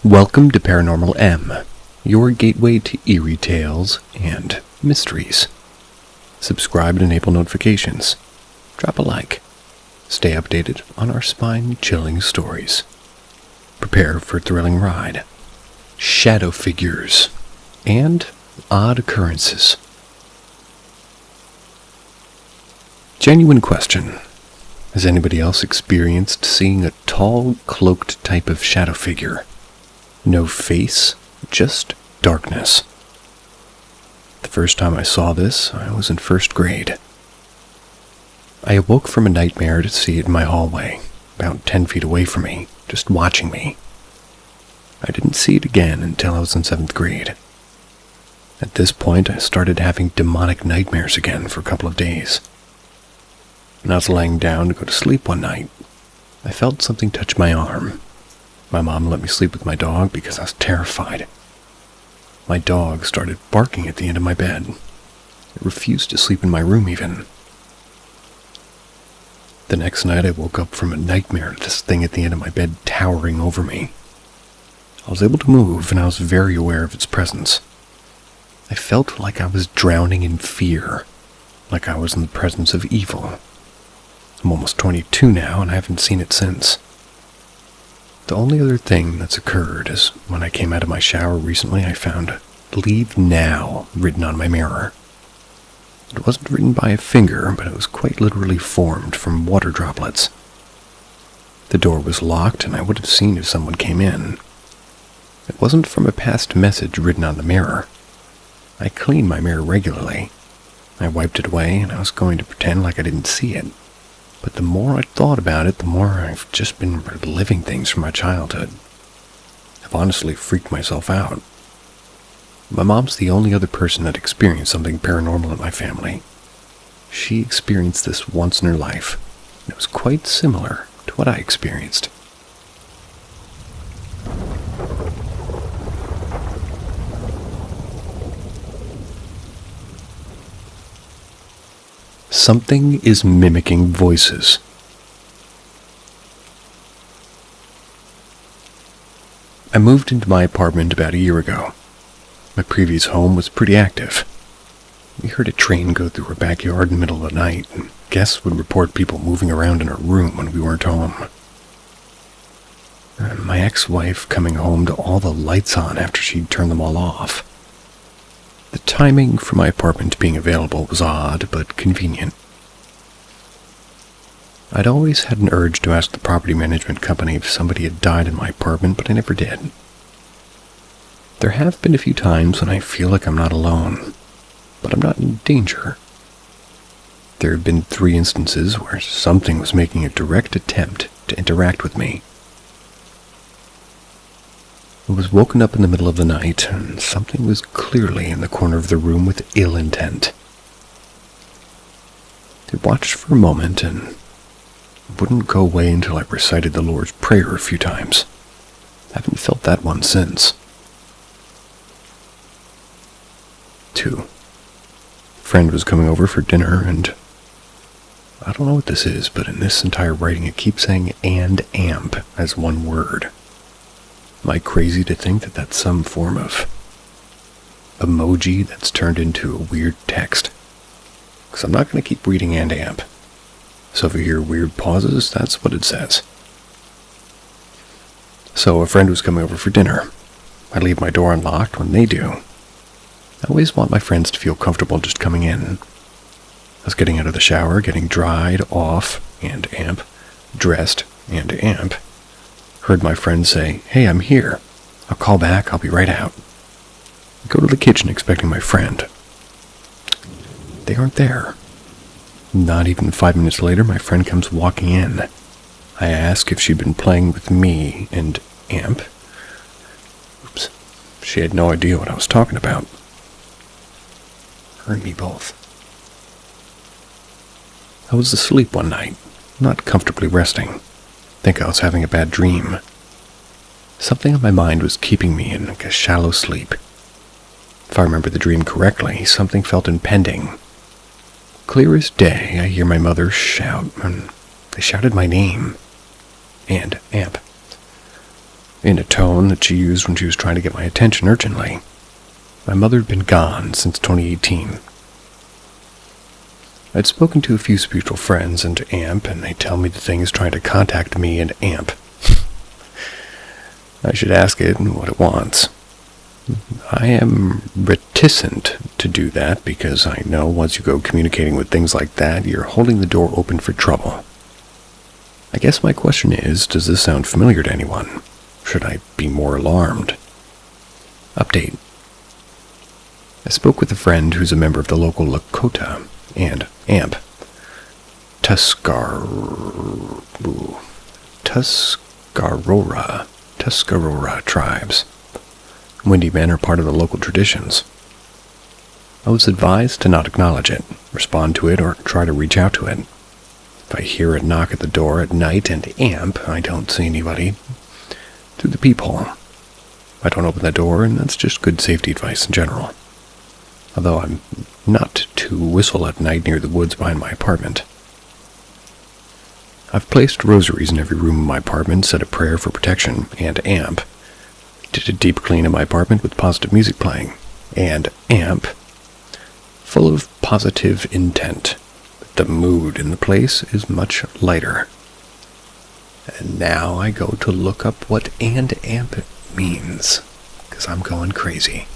Welcome to Paranormal M, your gateway to eerie tales and mysteries. Subscribe and enable notifications. Drop a like. Stay updated on our spine-chilling stories. Prepare for a thrilling ride. Shadow figures and odd occurrences. Genuine question. Has anybody else experienced seeing a tall, cloaked type of shadow figure? No face, just darkness. The first time I saw this, I was in first grade. I awoke from a nightmare to see it in my hallway, about 10 feet away from me, just watching me. I didn't see it again until I was in 7th grade. At this point, I started having demonic nightmares again for a couple of days. When I was laying down to go to sleep one night, I felt something touch my arm. My mom let me sleep with my dog because I was terrified. My dog started barking at the end of my bed. It refused to sleep in my room even. The next night I woke up from a nightmare of this thing at the end of my bed towering over me. I was able to move and I was very aware of its presence. I felt like I was drowning in fear, like I was in the presence of evil. I'm almost 22 now and I haven't seen it since. The only other thing that's occurred is when I came out of my shower recently, I found "Leave Now" written on my mirror. It wasn't written by a finger, but it was quite literally formed from water droplets. The door was locked and I would have seen if someone came in. It wasn't from a past message written on the mirror. I clean my mirror regularly. I wiped it away and I was going to pretend like I didn't see it. But the more I thought about it, the more I've just been reliving things from my childhood. I've honestly freaked myself out. My mom's the only other person that experienced something paranormal in my family. She experienced this once in her life, and it was quite similar to what I experienced. Something is mimicking voices. I moved into my apartment about a year ago. My previous home was pretty active. We heard a train go through our backyard in the middle of the night, and guests would report people moving around in our room when we weren't home. My ex-wife coming home to all the lights on after she'd turned them all off. The timing for my apartment being available was odd, but convenient. I'd always had an urge to ask the property management company if somebody had died in my apartment, but I never did. There have been a few times when I feel like I'm not alone, but I'm not in danger. There have been 3 instances where something was making a direct attempt to interact with me. I was woken up in the middle of the night, and something was clearly in the corner of the room with ill intent. It watched for a moment and wouldn't go away until I recited the Lord's Prayer a few times. Haven't felt that one since. 2. A friend was coming over for dinner, and I don't know what this is, but in this entire writing it keeps saying "and amp" as one word. Am I crazy to think that that's some form of emoji that's turned into a weird text? Because I'm not going to keep reading "and amp." So if you hear weird pauses, that's what it says. So a friend was coming over for dinner. I leave my door unlocked when they do. I always want my friends to feel comfortable just coming in. I was getting out of the shower, getting dried off, and amp, dressed, and amp. Heard my friend say, "Hey, I'm here. I'll call back, I'll be right out." I go to the kitchen expecting my friend. They aren't there. Not even 5 minutes later, my friend comes walking in. I ask if she'd been playing with me and amp. Oops. She had no idea what I was talking about. Her and me both. I was asleep one night, not comfortably resting. Think I was having a bad dream. Something on my mind was keeping me in a shallow sleep. If I remember the dream correctly, something felt impending. Clear as day, I hear my mother shout, and they shouted my name. And amp. in a tone that she used when she was trying to get my attention urgently. My mother had been gone since 2018. I'd spoken to a few spiritual friends and AMP, and they tell me the thing is trying to contact me and AMP. I should ask it what it wants. I am reticent to do that because I know once you go communicating with things like that, you're holding the door open for trouble. I guess my question is, does this sound familiar to anyone? Should I be more alarmed? Update. I spoke with a friend who's a member of the local Lakota and AMP Tuscarora tribes. Windy men are part of the local traditions. I was advised to not acknowledge it, respond to it, or try to reach out to it. If I hear it knock at the door at night and AMP, I don't see anybody through the peephole. I don't open the door, and that's just good safety advice in general. Although I'm not to whistle at night near the woods behind my apartment. I've placed rosaries in every room in my apartment, said a prayer for protection, and AMP. Did a deep clean in my apartment with positive music playing, and AMP, full of positive intent. The mood in the place is much lighter. And now I go to look up what and AMP means, because I'm going crazy.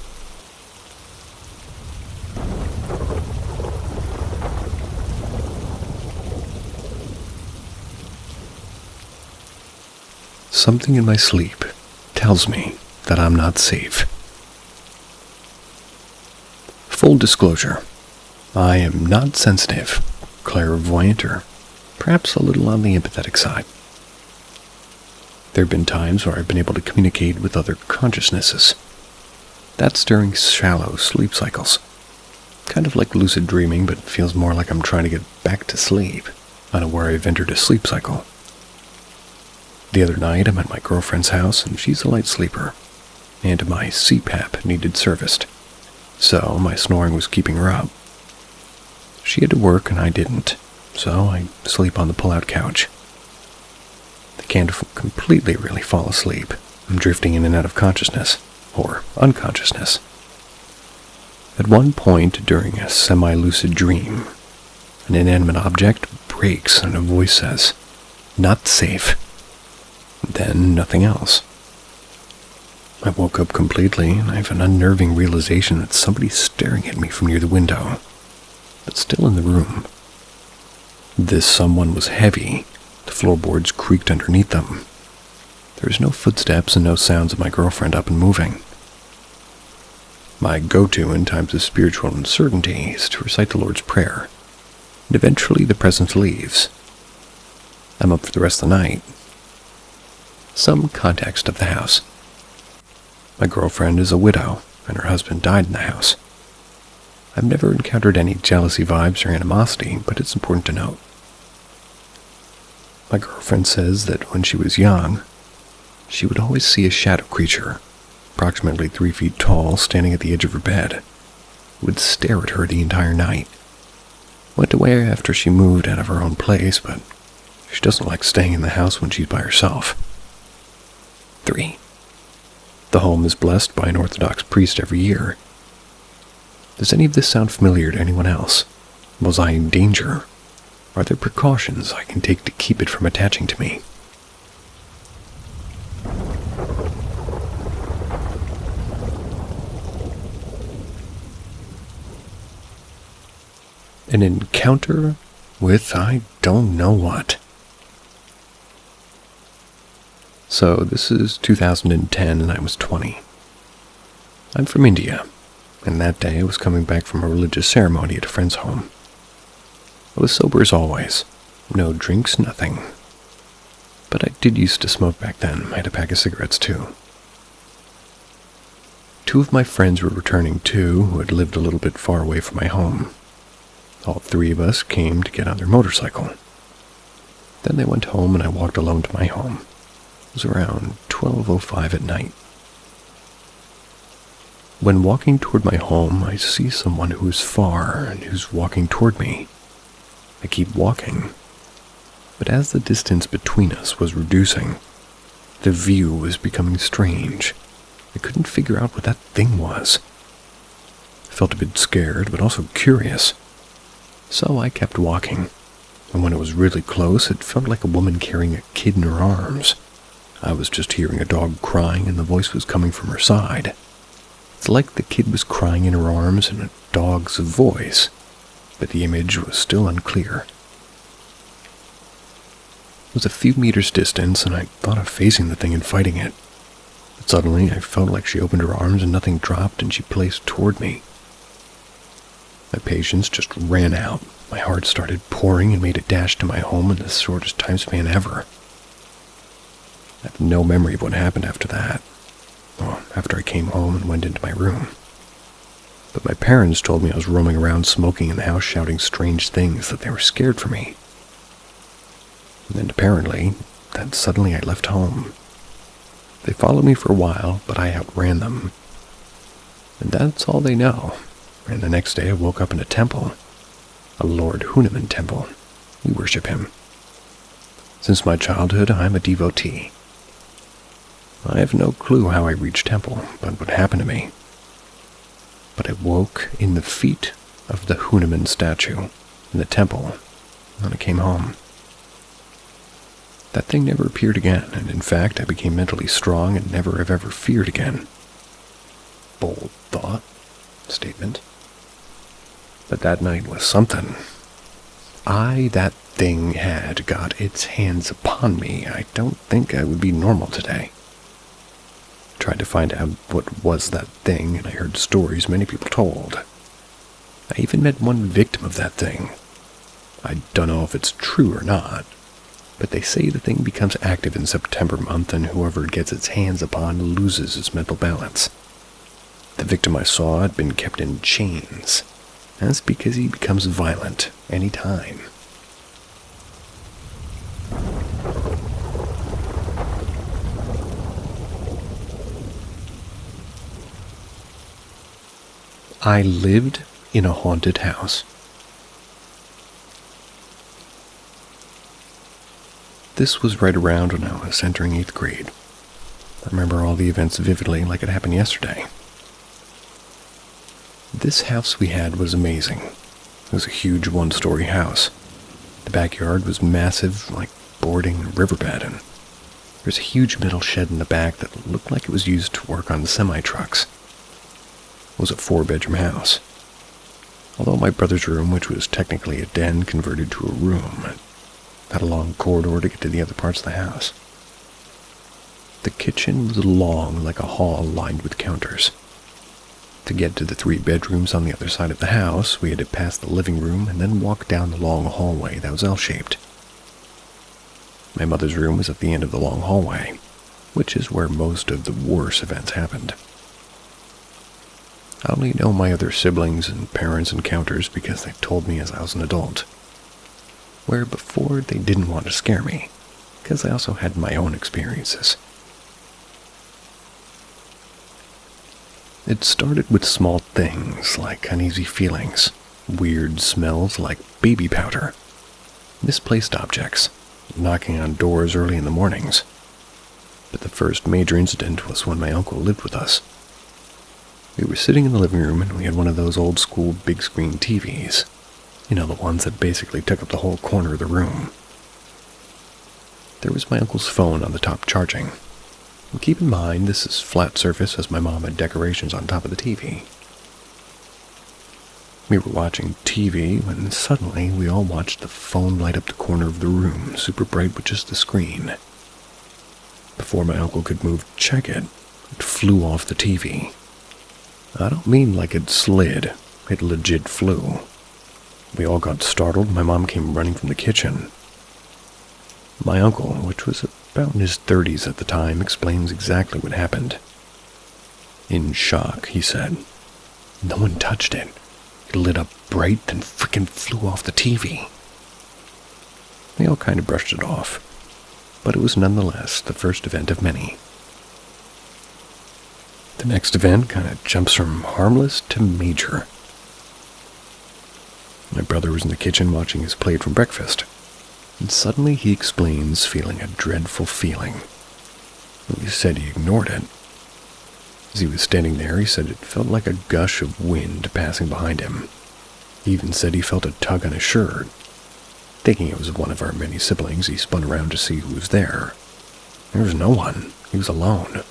Something in my sleep tells me that I'm not safe. Full disclosure, I am not sensitive, clairvoyant, or perhaps a little on the empathetic side. There have been times where I've been able to communicate with other consciousnesses. That's during shallow sleep cycles. Kind of like lucid dreaming, but feels more like I'm trying to get back to sleep, unaware I've entered a sleep cycle. The other night, I'm at my girlfriend's house, and she's a light sleeper, and my CPAP needed serviced, so my snoring was keeping her up. She had to work, and I didn't, so I sleep on the pull-out couch. I can't completely really fall asleep. I'm drifting in and out of consciousness, or unconsciousness. At one point during a semi-lucid dream, an inanimate object breaks and a voice says, "Not safe." Then nothing else. I woke up completely, and I have an unnerving realization that somebody's staring at me from near the window, but still in the room. This someone was heavy. The floorboards creaked underneath them. There was no footsteps and no sounds of my girlfriend up and moving. My go-to in times of spiritual uncertainty is to recite the Lord's Prayer, and eventually the presence leaves. I'm up for the rest of the night. Some context of the house. My girlfriend is a widow, and her husband died in the house. I've never encountered any jealousy vibes or animosity, but it's important to note. My girlfriend says that when she was young, she would always see a shadow creature, approximately 3 feet tall, standing at the edge of her bed. It would stare at her the entire night. Went away after she moved out of her own place, but she doesn't like staying in the house when she's by herself. 3. The home is blessed by an Orthodox priest every year. Does any of this sound familiar to anyone else? Was I in danger? Are there precautions I can take to keep it from attaching to me? An encounter with I don't know what. So this is 2010 and I was 20. I'm from India, and that day I was coming back from a religious ceremony at a friend's home. I was sober as always. No drinks, nothing. But I did used to smoke back then. I had a pack of cigarettes too. 2 of my friends were returning too, who had lived a little bit far away from my home. All 3 of us came to get on their motorcycle. Then they went home and I walked alone to my home. It was around 12:05 at night. When walking toward my home, I see someone who is far and who's walking toward me. I keep walking, but as the distance between us was reducing, The view was becoming strange. I couldn't figure out what that thing was. I felt a bit scared, but also curious. So I kept walking, and when it was really close, it felt like a woman carrying a kid in her arms. I was just hearing a dog crying, and the voice was coming from her side. It's like the kid was crying in her arms in a dog's voice, but the image was still unclear. It was a few meters distance, and I thought of facing the thing and fighting it. But suddenly, I felt like she opened her arms and nothing dropped, and she placed toward me. My patience just ran out. My heart started pouring and made a dash to my home in the shortest time span ever. I have no memory of what happened after that. Well, after I came home and went into my room. But my parents told me I was roaming around smoking in the house shouting strange things, that they were scared for me. And apparently, that suddenly I left home. They followed me for a while, but I outran them. And that's all they know. And the next day I woke up in a temple. A Lord Hunaman temple. We worship him. Since my childhood, I'm a devotee. I have no clue how I reached temple, but what happened to me. But I woke in the feet of the Hunaman statue in the temple when I came home. That thing never appeared again, and in fact, I became mentally strong and never have ever feared again. Bold thought, statement. But that night was something. That thing had got its hands upon me. I don't think I would be normal today. Tried to find out what was that thing, and I heard stories many people told. I even met one victim of that thing. I don't know if it's true or not, but they say the thing becomes active in September month, and whoever it gets its hands upon loses its mental balance. The victim I saw had been kept in chains. That's because he becomes violent any time. I lived in a haunted house. This was right around when I was entering 8th grade. I remember all the events vividly like it happened yesterday. This house we had was amazing. It was a huge one-story house. The backyard was massive, like boarding a riverbed, and there was a huge metal shed in the back that looked like it was used to work on semi-trucks. It was a 4-bedroom house. Although my brother's room, which was technically a den, converted to a room, it had a long corridor to get to the other parts of the house. The kitchen was long, like a hall lined with counters. To get to the 3 bedrooms on the other side of the house, we had to pass the living room and then walk down the long hallway that was L-shaped. My mother's room was at the end of the long hallway, which is where most of the worst events happened. I only know my other siblings' and parents' encounters because they told me as I was an adult. Where before they didn't want to scare me, because I also had my own experiences. It started with small things like uneasy feelings, weird smells like baby powder, misplaced objects, knocking on doors early in the mornings. But the first major incident was when my uncle lived with us. We were sitting in the living room and we had one of those old school big screen TVs. You know, the ones that basically took up the whole corner of the room. There was my uncle's phone on the top charging. And keep in mind, this is flat surface as my mom had decorations on top of the TV. We were watching TV when suddenly we all watched the phone light up the corner of the room, super bright with just the screen. Before my uncle could move to check it, it flew off the TV. I don't mean like it slid, it legit flew. We all got startled. My mom came running from the kitchen. My uncle, which was about in his 30s at the time, explains exactly what happened. In shock, he said, "No one touched it. It lit up bright, then frickin' flew off the TV." We all kind of brushed it off, but it was nonetheless the first event of many. The next event kind of jumps from harmless to major. My brother was in the kitchen watching his plate from breakfast, and suddenly he explains feeling a dreadful feeling. He said he ignored it. As he was standing there, he said it felt like a gush of wind passing behind him. He even said he felt a tug on his shirt. Thinking it was one of our many siblings, he spun around to see who was there. There was no one. He was alone.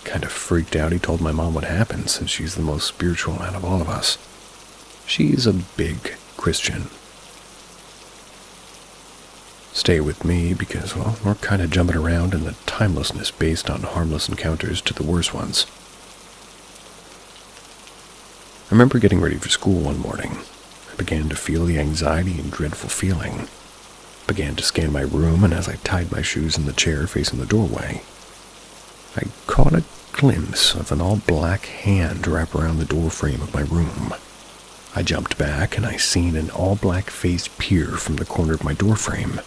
Kind of freaked out, he told my mom what happened, since she's the most spiritual out of all of us. She's a big Christian. Stay with me because, well, we're kind of jumping around in the timelessness based on harmless encounters to the worst ones. I remember getting ready for school one morning. I began to feel the anxiety and dreadful feeling. Began to scan my room, and as I tied my shoes in the chair facing the doorway, I caught a glimpse of an all-black hand wrap around the door frame of my room. I jumped back, and I seen an all-black face peer from the corner of my door frame.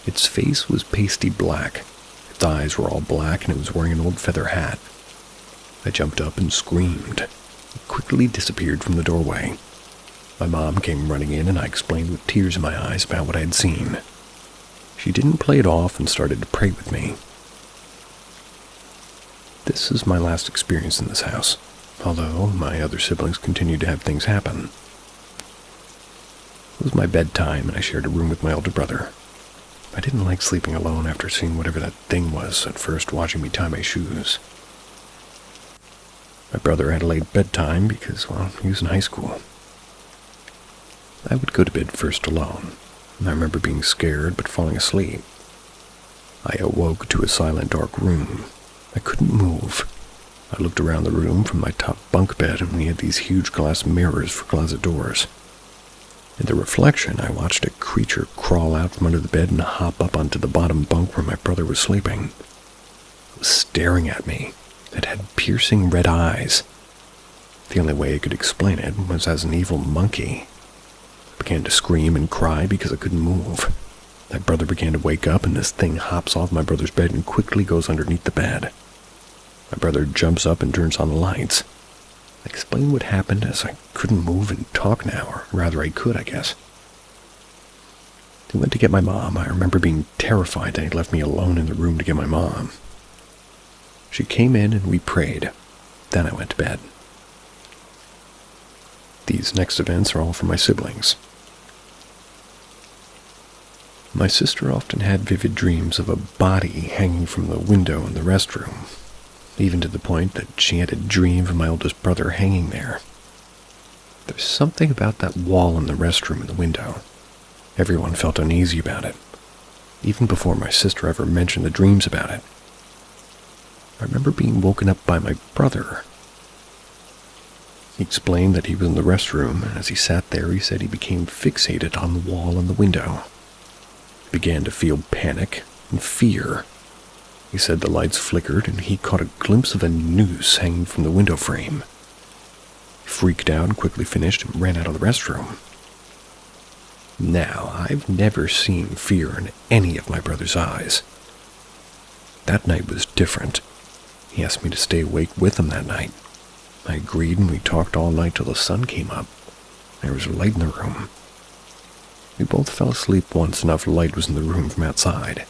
Its face was pasty black, its eyes were all black, and it was wearing an old feather hat. I jumped up and screamed. It quickly disappeared from the doorway. My mom came running in, and I explained with tears in my eyes about what I had seen. She didn't play it off and started to pray with me. This is my last experience in this house, although my other siblings continued to have things happen. It was my bedtime, and I shared a room with my older brother. I didn't like sleeping alone after seeing whatever that thing was at first watching me tie my shoes. My brother had a late bedtime because, well, he was in high school. I would go to bed first alone, and I remember being scared but falling asleep. I awoke to a silent, dark room. I couldn't move. I looked around the room from my top bunk bed, and we had these huge glass mirrors for closet doors. In the reflection, I watched a creature crawl out from under the bed and hop up onto the bottom bunk where my brother was sleeping. It was staring at me. It had piercing red eyes. The only way I could explain it was as an evil monkey. I began to scream and cry because I couldn't move. My brother began to wake up, and this thing hops off my brother's bed and quickly goes underneath the bed. My brother jumps up and turns on the lights. I explained what happened as I couldn't move and talk now, or rather I could, I guess. He went to get my mom. I remember being terrified that he left me alone in the room to get my mom. She came in and we prayed. Then I went to bed. These next events are all for my siblings. My sister often had vivid dreams of a body hanging from the window in the restroom, even to the point that she had a dream of my oldest brother hanging there. There's something about that wall in the restroom in the window. Everyone felt uneasy about it, even before my sister ever mentioned the dreams about it. I remember being woken up by my brother. He explained that he was in the restroom, and as he sat there, he said he became fixated on the wall and the window. He began to feel panic and fear. He said the lights flickered, and he caught a glimpse of a noose hanging from the window frame. He freaked out and quickly finished and ran out of the restroom. Now, I've never seen fear in any of my brother's eyes. That night was different. He asked me to stay awake with him that night. I agreed, and we talked all night till the sun came up. There was light in the room. We both fell asleep once enough light was in the room from outside.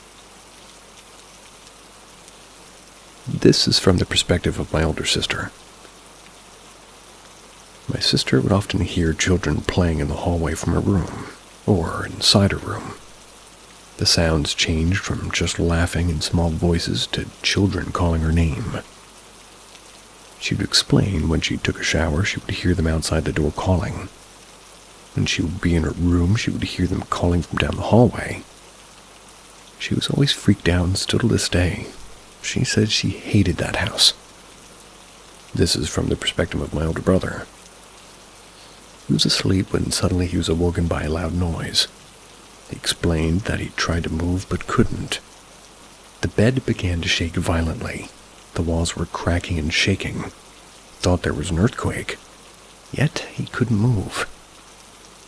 This is from the perspective of my older sister. My sister would often hear children playing in the hallway from her room, or inside her room. The sounds changed from just laughing in small voices to children calling her name. She would explain when she took a shower, she would hear them outside the door calling. When she would be in her room, she would hear them calling from down the hallway. She was always freaked out, and still to this day, she said she hated that house. This is from the perspective of my older brother. He was asleep when suddenly he was awoken by a loud noise. He explained that he tried to move but couldn't. The bed began to shake violently. The walls were cracking and shaking. He thought there was an earthquake. Yet he couldn't move.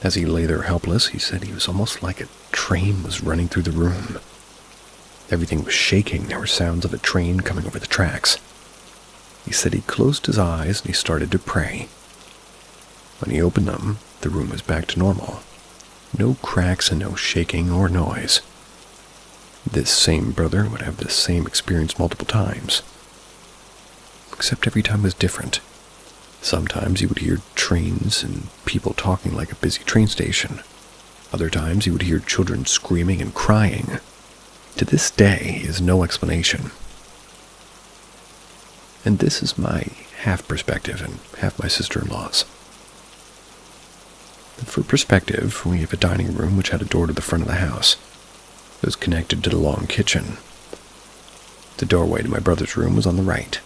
As he lay there helpless, he said he was almost like a train was running through the room. Everything was shaking. There were sounds of a train coming over the tracks. He said he closed his eyes and he started to pray. When he opened them, the room was back to normal. No cracks and no shaking or noise. This same brother would have this same experience multiple times, except every time was different. Sometimes you would hear trains and people talking like a busy train station. Other times you would hear children screaming and crying. To this day, he has no explanation. And this is my half perspective and half my sister-in-law's. For perspective, we have a dining room which had a door to the front of the house. It was connected to the long kitchen. The doorway to my brother's room was on the right.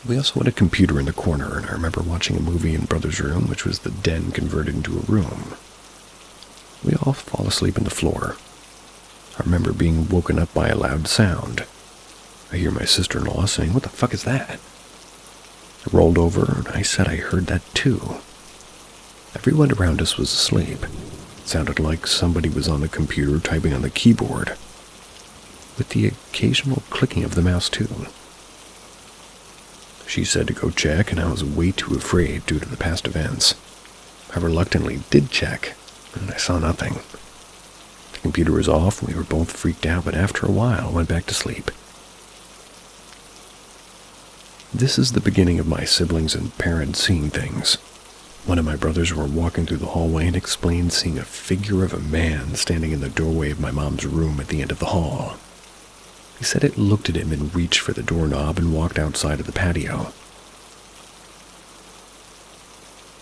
We also had a computer in the corner, and I remember watching a movie in brother's room, which was the den converted into a room. We all fall asleep on the floor. I remember being woken up by a loud sound. I hear my sister-in-law saying, "What the fuck is that?" I rolled over, and I said I heard that too. Everyone around us was asleep. It sounded like somebody was on the computer typing on the keyboard, with the occasional clicking of the mouse too. She said to go check, and I was way too afraid due to the past events. I reluctantly did check, and I saw nothing. The computer was off, and we were both freaked out, but after a while, I went back to sleep. This is the beginning of my siblings and parents seeing things. One of my brothers were walking through the hallway and explained seeing a figure of a man standing in the doorway of my mom's room at the end of the hall. He said it looked at him and reached for the doorknob and walked outside of the patio.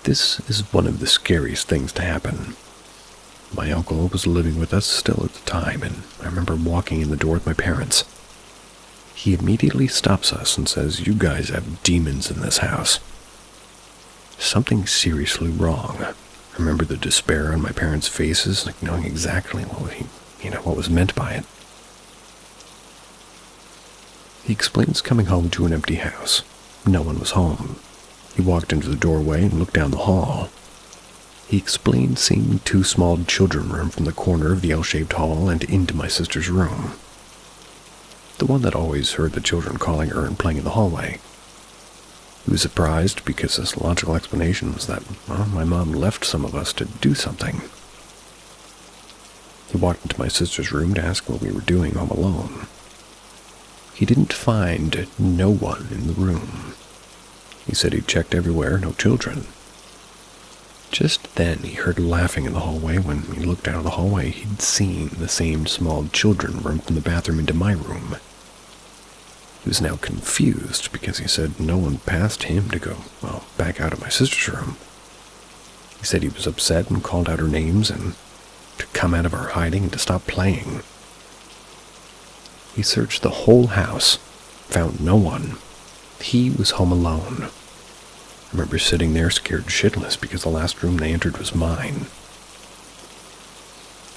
This is one of the scariest things to happen. My uncle was living with us still at the time, and I remember walking in the door with my parents. He immediately stops us and says, "You guys have demons in this house." Something seriously wrong. I remember the despair on my parents' faces, like knowing exactly what was meant by it. He explains coming home to an empty house. No one was home. He walked into the doorway and looked down the hall. He explained seeing two small children run from the corner of the L-shaped hall and into my sister's room. The one that always heard the children calling her and playing in the hallway. He was surprised because his logical explanation was that, my mom left some of us to do something. He walked into my sister's room to ask what we were doing home alone. He didn't find no one in the room. He said he checked everywhere, no children. Just then he heard laughing in the hallway. When he looked out of the hallway, he'd seen the same small children run from the bathroom into my room. He was now confused because he said no one passed him to go, back out of my sister's room. He said he was upset and called out her names and to come out of our hiding and to stop playing. He searched the whole house, found no one. He was home alone. I remember sitting there scared shitless because the last room they entered was mine.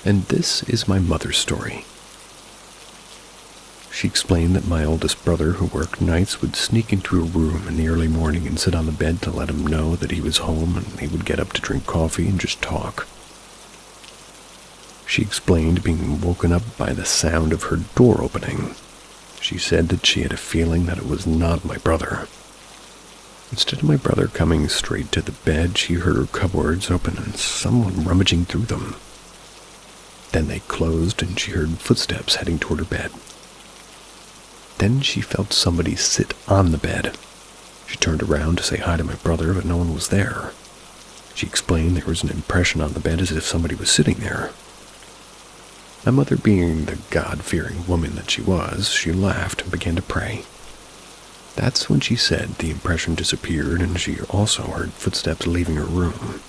And this is my mother's story. She explained that my oldest brother, who worked nights, would sneak into a room in the early morning and sit on the bed to let him know that he was home, and he would get up to drink coffee and just talk. She explained being woken up by the sound of her door opening. She said that she had a feeling that it was not my brother. Instead of my brother coming straight to the bed, she heard her cupboards open and someone rummaging through them. Then they closed and she heard footsteps heading toward her bed. Then she felt somebody sit on the bed. She turned around to say hi to my brother, but no one was there. She explained there was an impression on the bed as if somebody was sitting there. My mother, being the God-fearing woman that she was, she laughed and began to pray. That's when she said the impression disappeared and she also heard footsteps leaving her room.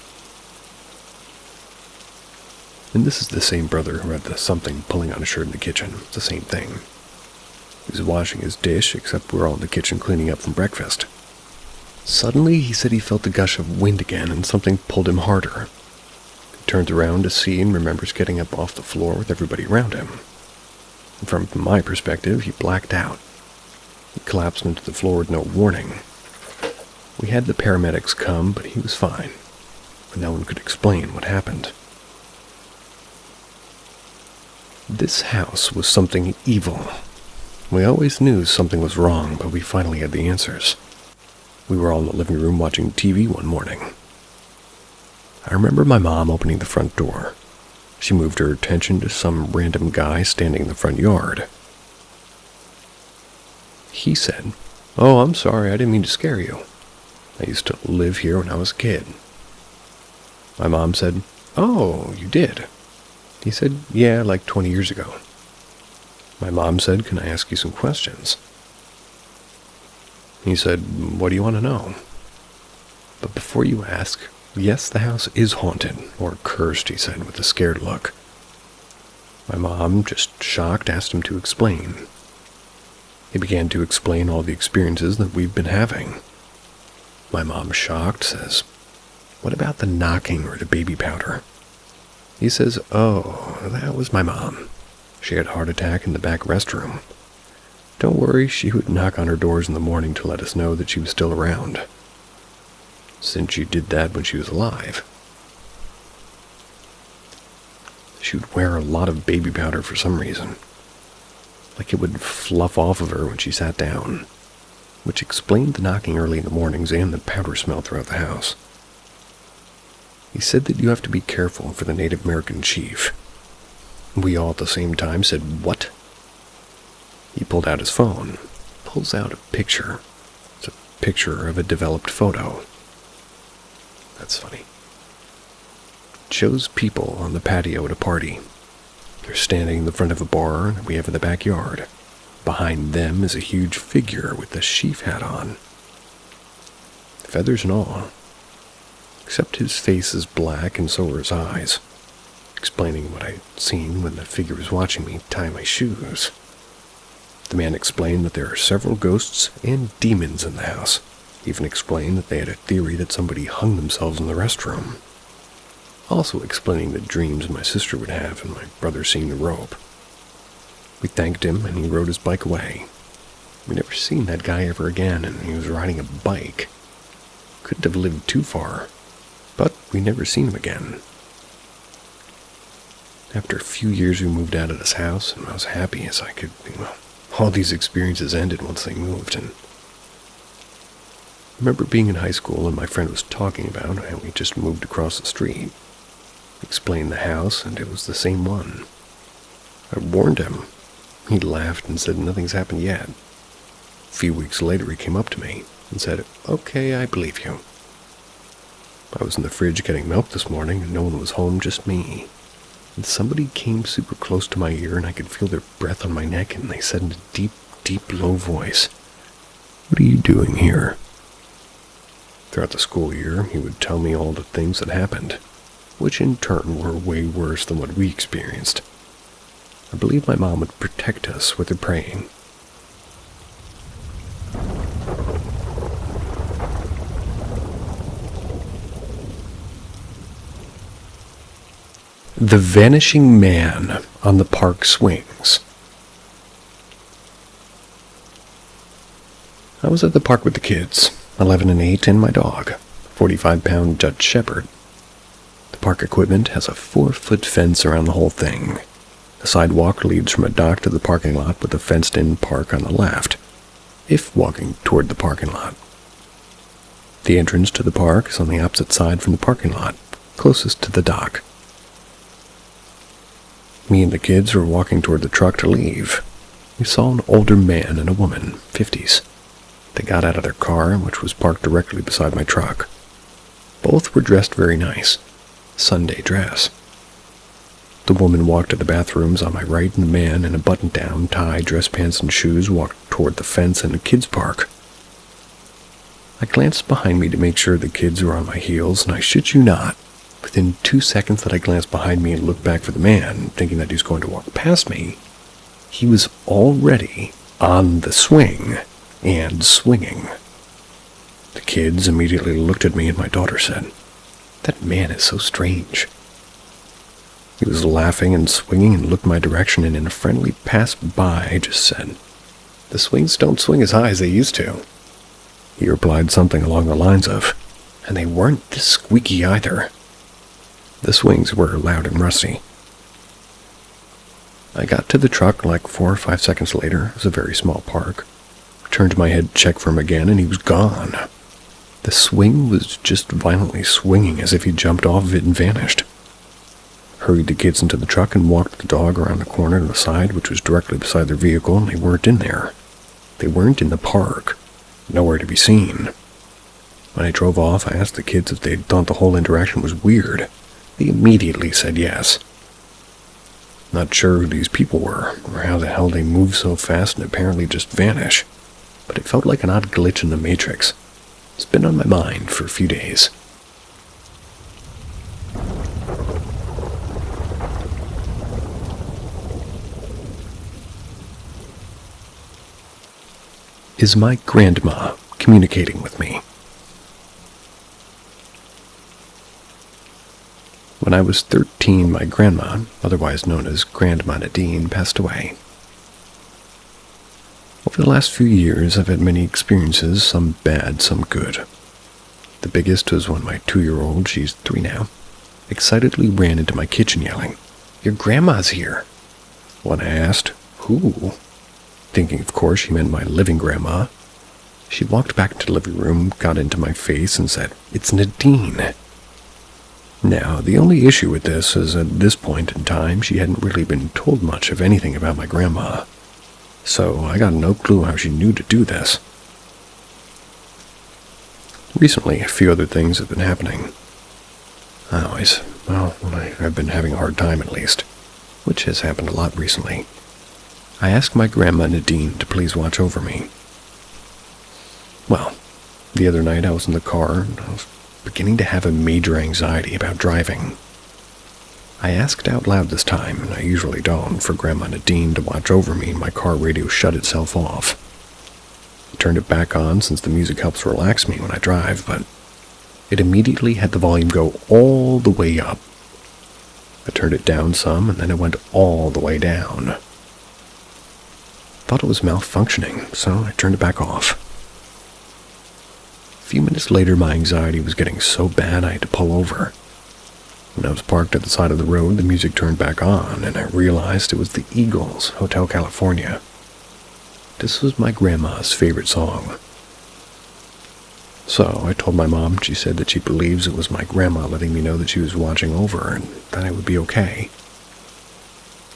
And this is the same brother who had the something pulling on his shirt in the kitchen. It's the same thing. He was washing his dish, except we're all in the kitchen cleaning up from breakfast. Suddenly, he said he felt a gush of wind again and something pulled him harder. He turns around to see and remembers getting up off the floor with everybody around him. And from my perspective, he blacked out. He collapsed into the floor with no warning. We had the paramedics come, but he was fine. But no one could explain what happened. This house was something evil. We always knew something was wrong, but we finally had the answers. We were all in the living room watching TV one morning. I remember my mom opening the front door. She moved her attention to some random guy standing in the front yard. He said, "Oh, I'm sorry, I didn't mean to scare you. I used to live here when I was a kid." My mom said, "Oh, you did?" He said, "Yeah, like 20 years ago." My mom said, "Can I ask you some questions?" He said, "What do you want to know?" "But before you ask, yes, the house is haunted, or cursed," he said with a scared look. My mom, just shocked, asked him to explain. He began to explain all the experiences that we've been having. My mom, shocked, says, "What about the knocking or the baby powder?" He says, "Oh, that was my mom. She had a heart attack in the back restroom. Don't worry, she would knock on her doors in the morning to let us know that she was still around, since she did that when she was alive. She would wear a lot of baby powder for some reason, like it would fluff off of her when she sat down, which explained the knocking early in the mornings and the powder smell throughout the house. He said that you have to be careful for the Native American chief." We all at the same time said, "What?" He pulled out his phone, pulls out a picture. It's a picture of a developed photo. That's funny. It shows people on the patio at a party. They're standing in the front of a bar that we have in the backyard. Behind them is a huge figure with a sheaf hat on. Feathers and all. Except his face is black and so are his eyes. Explaining what I'd seen when the figure was watching me tie my shoes. The man explained that there are several ghosts and demons in the house. He even explained that they had a theory that somebody hung themselves in the restroom. Also explaining the dreams my sister would have and my brother seeing the rope. We thanked him and he rode his bike away. We never seen that guy ever again, and he was riding a bike. Couldn't have lived too far, but we never seen him again. After a few years we moved out of this house, and I was happy as I could be. Well, all these experiences ended once they moved, and I remember being in high school and my friend was talking about how we just moved across the street. Explained the house, and it was the same one. I warned him. He laughed and said nothing's happened yet. A few weeks later he came up to me and said, "Okay, I believe you. I was in the fridge getting milk this morning and no one was home, just me. And somebody came super close to my ear and I could feel their breath on my neck, and they said in a deep, deep, low voice, 'What are you doing here?' Throughout the school year, he would tell me all the things that happened, which in turn were way worse than what we experienced. I believe my mom would protect us with her praying. The Vanishing Man on the Park Swings. I was at the park with the kids, 11 and 8, and my dog, 45-pound Dutch Shepherd. The park equipment has a 4-foot fence around the whole thing. The sidewalk leads from a dock to the parking lot with a fenced-in park on the left, if walking toward the parking lot. The entrance to the park is on the opposite side from the parking lot, closest to the dock. Me and the kids were walking toward the truck to leave. We saw an older man and a woman, 50s. They got out of their car, which was parked directly beside my truck. Both were dressed very nice. Sunday dress. The woman walked to the bathrooms on my right, and the man in a button-down, tie, dress pants, and shoes walked toward the fence and the kids' park. I glanced behind me to make sure the kids were on my heels, and I shit you not, within 2 seconds that I glanced behind me and looked back for the man, thinking that he was going to walk past me, he was already on the swing and swinging. The kids immediately looked at me, and my daughter said, "That man is so strange." He was laughing and swinging and looked my direction, and in a friendly pass-by, I just said, "The swings don't swing as high as they used to." He replied something along the lines of, "And they weren't this squeaky either." The swings were loud and rusty. I got to the truck like 4 or 5 seconds later. It was a very small park. I turned my head to check for him again, and he was gone. The swing was just violently swinging as if he jumped off of it and vanished. hurried the kids into the truck and walked the dog around the corner to the side, which was directly beside their vehicle, and they weren't in there. They weren't in the park. Nowhere to be seen. When I drove off, I asked the kids if they thought the whole interaction was weird. They immediately said yes. Not sure who these people were, or how the hell they moved so fast and apparently just vanish, but it felt like an odd glitch in the Matrix. It's been on my mind for a few days. Is my grandma communicating with me? When I was 13, my grandma, otherwise known as Grandma Nadine, passed away. Over the last few years, I've had many experiences, some bad, some good. The biggest was when my 2-year-old, she's 3 now, excitedly ran into my kitchen yelling, "Your grandma's here." When I asked, "Who?" thinking of course she meant my living grandma, she walked back into the living room, got into my face, and said, "It's Nadine." Now, the only issue with this is at this point in time, she hadn't really been told much of anything about my grandma. So I got no clue how she knew to do this. Recently, a few other things have been happening. I've been having a hard time at least, which has happened a lot recently. I asked my grandma Nadine to please watch over me. Well, the other night I was in the car and I was beginning to have a major anxiety about driving. I asked out loud this time, and I usually don't, for Grandma Nadine to watch over me, and my car radio shut itself off. I turned it back on since the music helps relax me when I drive, but it immediately had the volume go all the way up. I turned it down some, and then it went all the way down. Thought it was malfunctioning, so I turned it back off. A few minutes later, my anxiety was getting so bad I had to pull over. When I was parked at the side of the road, the music turned back on, and I realized it was the Eagles, Hotel California. This was my grandma's favorite song. So I told my mom, and she said that she believes it was my grandma letting me know that she was watching over and that I would be okay.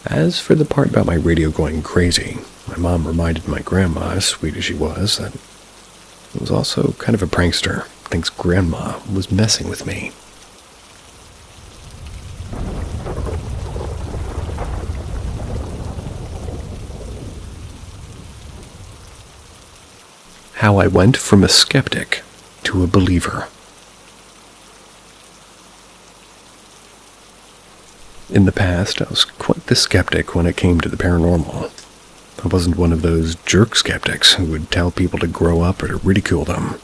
As for the part about my radio going crazy, my mom reminded my grandma, as sweet as she was, that it was also kind of a prankster, thinks grandma was messing with me. How I went from a skeptic to a believer. In the past, I was quite the skeptic when it came to the paranormal. I wasn't one of those jerk skeptics who would tell people to grow up or to ridicule them.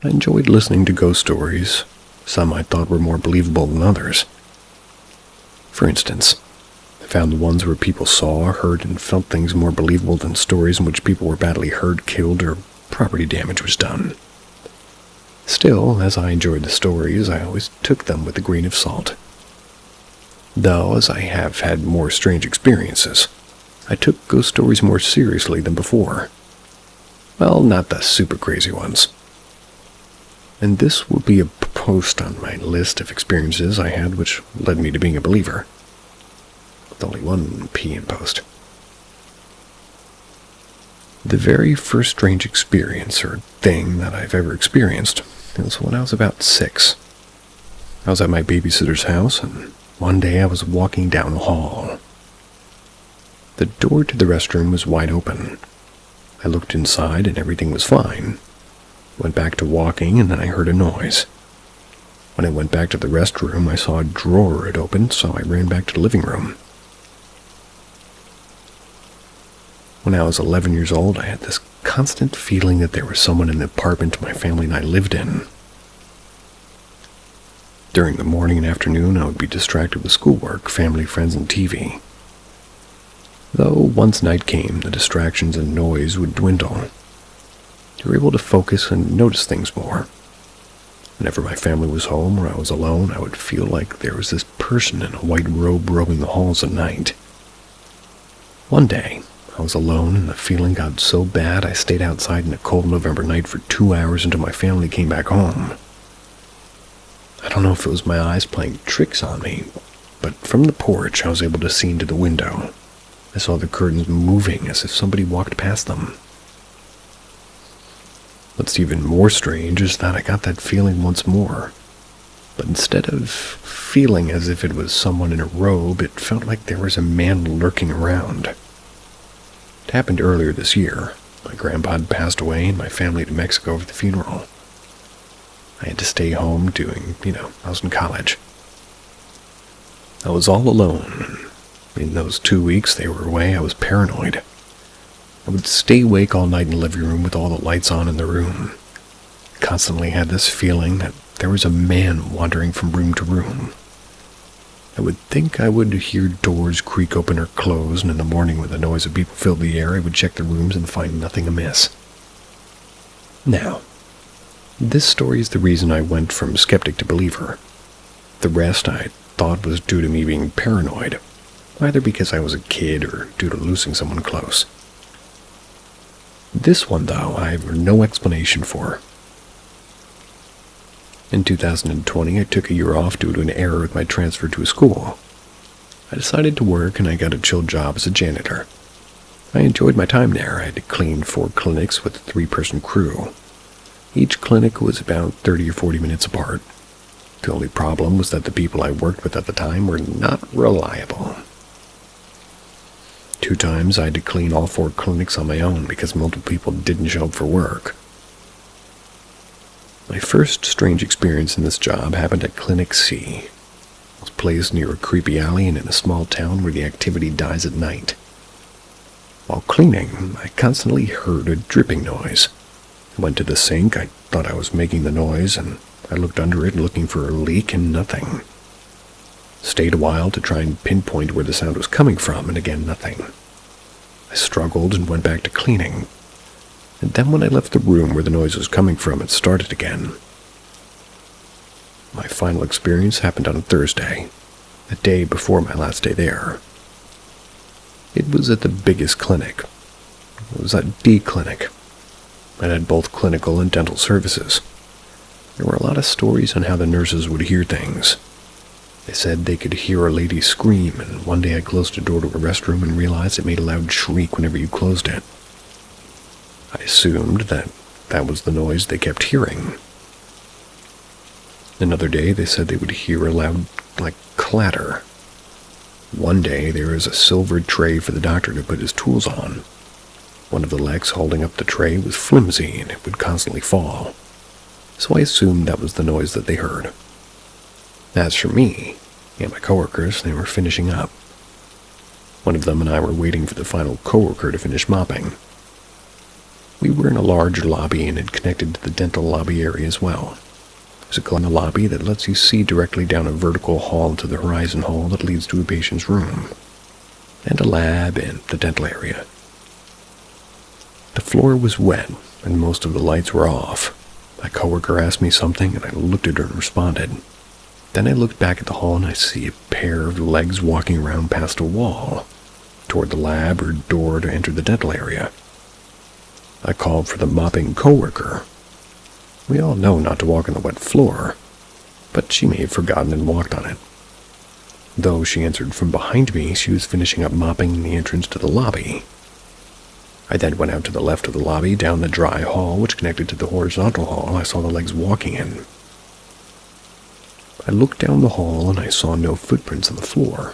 I enjoyed listening to ghost stories. Some I thought were more believable than others. For instance, I found the ones where people saw, heard, and felt things more believable than stories in which people were badly hurt, killed, or property damage was done. Still, as I enjoyed the stories, I always took them with a grain of salt. Though, as I have had more strange experiences, I took ghost stories more seriously than before. Well, not the super crazy ones. And this will be a post on my list of experiences I had which led me to being a believer. With only one P in post. The very first strange experience or thing that I've ever experienced was when I was about 6. I was at my babysitter's house, and one day I was walking down a hall. The door to the restroom was wide open. I looked inside and everything was fine. Went back to walking and then I heard a noise. When I went back to the restroom, I saw a drawer had opened, so I ran back to the living room. When I was 11 years old, I had this constant feeling that there was someone in the apartment my family and I lived in. During the morning and afternoon, I would be distracted with schoolwork, family, friends, and TV. Though once night came, the distractions and noise would dwindle. You were able to focus and notice things more. Whenever my family was home or I was alone, I would feel like there was this person in a white robe roaming the halls at night. One day, I was alone and the feeling got so bad I stayed outside in a cold November night for 2 hours until my family came back home. I don't know if it was my eyes playing tricks on me, but from the porch I was able to see into the window. I saw the curtains moving as if somebody walked past them. What's even more strange is that I got that feeling once more, but instead of feeling as if it was someone in a robe, it felt like there was a man lurking around. It happened earlier this year. My grandpa had passed away and my family to Mexico for the funeral. I had to stay home doing, I was in college. I was all alone. In those 2 weeks they were away, I was paranoid. I would stay awake all night in the living room with all the lights on in the room. Constantly had this feeling that there was a man wandering from room to room. I would think I would hear doors creak open or close, and in the morning when the noise of people filled the air, I would check the rooms and find nothing amiss. Now, this story is the reason I went from skeptic to believer. The rest I thought was due to me being paranoid, either because I was a kid or due to losing someone close. This one, though, I have no explanation for. In 2020, I took a year off due to an error with my transfer to a school. I decided to work and I got a chill job as a janitor. I enjoyed my time there. I had to clean 4 clinics with a 3-person crew. Each clinic was about 30 or 40 minutes apart. The only problem was that the people I worked with at the time were not reliable. 2 times I had to clean all 4 clinics on my own because multiple people didn't show up for work. My first strange experience in this job happened at Clinic C. It was placed near a creepy alley and in a small town where the activity dies at night. While cleaning, I constantly heard a dripping noise. I went to the sink. I thought I was making the noise, and I looked under it looking for a leak and nothing. Stayed a while to try and pinpoint where the sound was coming from, and again nothing. I struggled and went back to cleaning. And then when I left the room where the noise was coming from, it started again. My final experience happened on a Thursday, the day before my last day there. It was at the biggest clinic. It was at D Clinic. It had both clinical and dental services. There were a lot of stories on how the nurses would hear things. They said they could hear a lady scream, and one day I closed a door to a restroom and realized it made a loud shriek whenever you closed it. I assumed that was the noise they kept hearing. Another day, they said they would hear a loud, clatter. One day, there was a silver tray for the doctor to put his tools on. One of the legs holding up the tray was flimsy, and it would constantly fall. So I assumed that was the noise that they heard. As for me and my coworkers, they were finishing up. One of them and I were waiting for the final coworker to finish mopping. We were in a large lobby and it connected to the dental lobby area as well. There's a glass in the lobby that lets you see directly down a vertical hall to the horizon hall that leads to a patient's room, and a lab and the dental area. The floor was wet and most of the lights were off. My coworker asked me something and I looked at her and responded. Then I looked back at the hall and I see a pair of legs walking around past a wall, toward the lab or door to enter the dental area. I called for the mopping coworker. We all know not to walk on the wet floor, but she may have forgotten and walked on it. Though she answered from behind me, she was finishing up mopping in the entrance to the lobby. I then went out to the left of the lobby, down the dry hall, which connected to the horizontal hall I saw the legs walking in. I looked down the hall and I saw no footprints on the floor.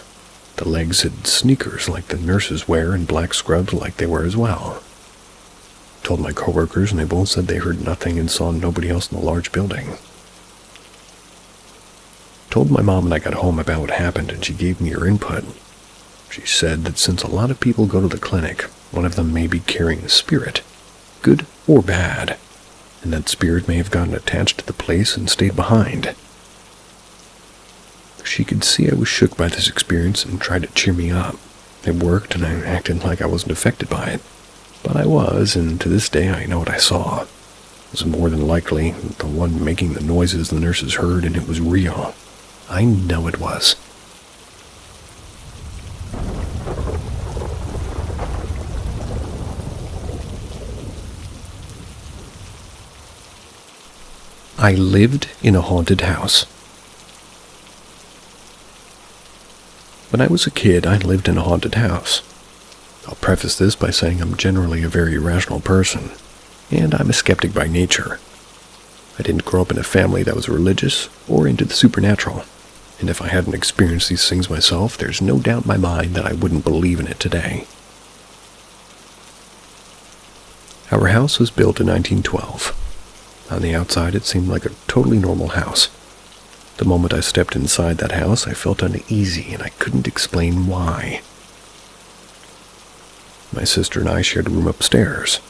The legs had sneakers like the nurses wear and black scrubs like they wear as well. Told my coworkers and they both said they heard nothing and saw nobody else in the large building. Told my mom when I got home about what happened and she gave me her input. She said that since a lot of people go to the clinic, one of them may be carrying a spirit, good or bad, and that spirit may have gotten attached to the place and stayed behind. She could see I was shook by this experience and tried to cheer me up. It worked and I acted like I wasn't affected by it. But I was, and to this day I know what I saw. It was more than likely the one making the noises the nurses heard, and it was real. I know it was. I lived in a haunted house. When I was a kid, I lived in a haunted house. I'll preface this by saying I'm generally a very rational person, and I'm a skeptic by nature. I didn't grow up in a family that was religious or into the supernatural, and if I hadn't experienced these things myself, there's no doubt in my mind that I wouldn't believe in it today. Our house was built in 1912. On the outside, it seemed like a totally normal house. The moment I stepped inside that house, I felt uneasy, and I couldn't explain why. My sister and I shared a room upstairs.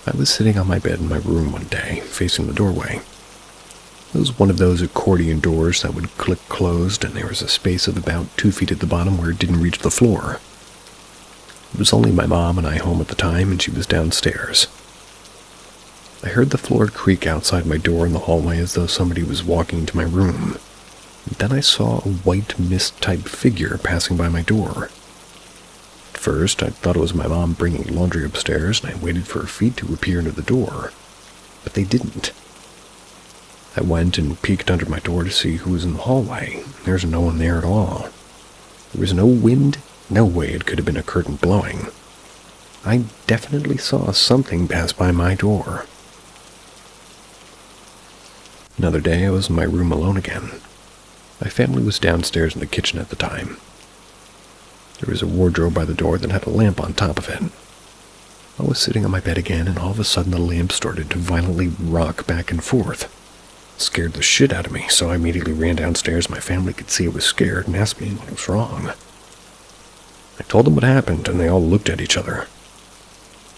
I was sitting on my bed in my room one day, facing the doorway. It was one of those accordion doors that would click closed, and there was a space of about 2 feet at the bottom where it didn't reach the floor. It was only my mom and I home at the time, and she was downstairs. I heard the floor creak outside my door in the hallway as though somebody was walking into my room. Then I saw a white mist-type figure passing by my door. At first, I thought it was my mom bringing laundry upstairs, and I waited for her feet to appear near the door. But they didn't. I went and peeked under my door to see who was in the hallway. There was no one there at all. There was no wind, no way it could have been a curtain blowing. I definitely saw something pass by my door. Another day, I was in my room alone again. My family was downstairs in the kitchen at the time. There was a wardrobe by the door that had a lamp on top of it. I was sitting on my bed again, and all of a sudden the lamp started to violently rock back and forth. It scared the shit out of me, so I immediately ran downstairs. My family could see I was scared and asked me what was wrong. I told them what happened, and they all looked at each other.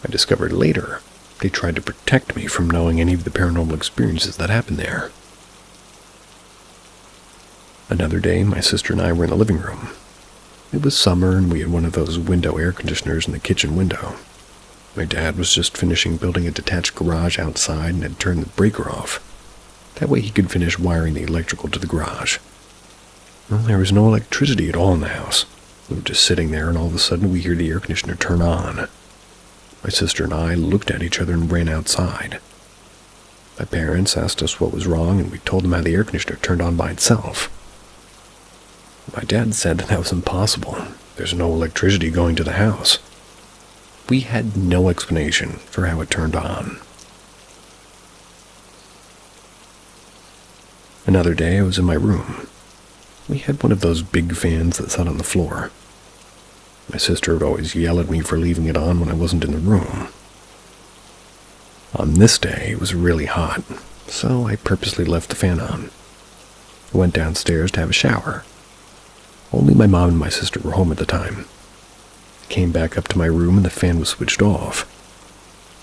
I discovered later they tried to protect me from knowing any of the paranormal experiences that happened there. Another day, my sister and I were in the living room. It was summer, and we had one of those window air conditioners in the kitchen window. My dad was just finishing building a detached garage outside and had turned the breaker off. That way he could finish wiring the electrical to the garage. Well, there was no electricity at all in the house. We were just sitting there, and all of a sudden we hear the air conditioner turn on. My sister and I looked at each other and ran outside. My parents asked us what was wrong, and we told them how the air conditioner turned on by itself. My dad said that was impossible. There's no electricity going to the house. We had no explanation for how it turned on. Another day, I was in my room. We had one of those big fans that sat on the floor. My sister would always yell at me for leaving it on when I wasn't in the room. On this day, it was really hot, so I purposely left the fan on. I went downstairs to have a shower. Only my mom and my sister were home at the time. I came back up to my room and the fan was switched off.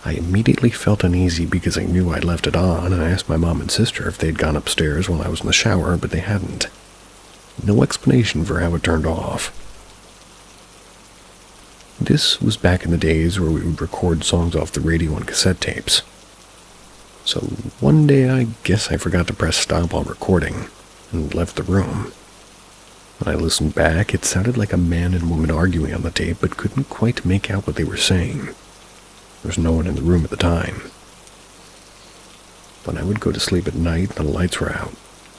I immediately felt uneasy because I knew I'd left it on, and I asked my mom and sister if they'd gone upstairs while I was in the shower, but they hadn't. No explanation for how it turned off. This was back in the days where we would record songs off the radio on cassette tapes. So one day I guess I forgot to press stop while recording, and left the room. When I listened back, it sounded like a man and woman arguing on the tape, but couldn't quite make out what they were saying. There was no one in the room at the time. When I would go to sleep at night and the lights were out,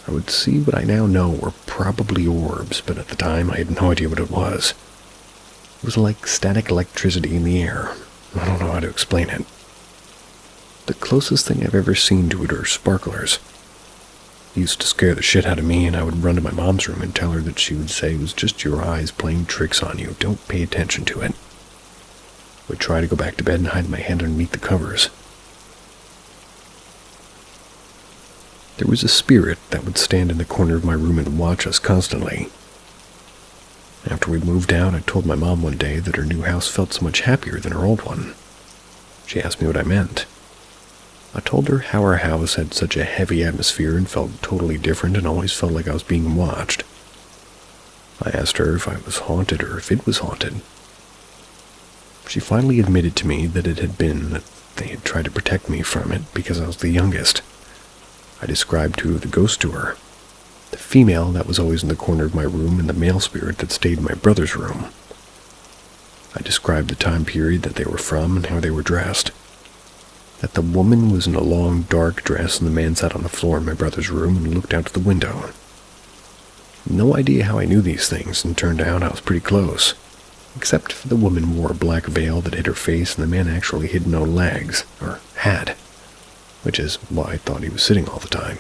I would see what I now know were probably orbs, but at the time I had no idea what it was. It was like static electricity in the air. I don't know how to explain it. The closest thing I've ever seen to it are sparklers. It used to scare the shit out of me, and I would run to my mom's room and tell her that she would say it was just your eyes playing tricks on you. Don't pay attention to it. I would try to go back to bed and hide my hand underneath the covers. There was a spirit that would stand in the corner of my room and watch us constantly. After we moved out, I told my mom one day that her new house felt so much happier than her old one. She asked me what I meant. I told her how our house had such a heavy atmosphere and felt totally different and always felt like I was being watched. I asked her if I was haunted or if it was haunted. She finally admitted to me that it had been that they had tried to protect me from it because I was the youngest. I described two of the ghosts to her. The female that was always in the corner of my room and the male spirit that stayed in my brother's room. I described the time period that they were from and how they were dressed. That the woman was in a long, dark dress and the man sat on the floor in my brother's room and looked out the window. No idea how I knew these things, and turned out I was pretty close. Except for the woman wore a black veil that hid her face, and the man actually had no legs, or had, which is why I thought he was sitting all the time.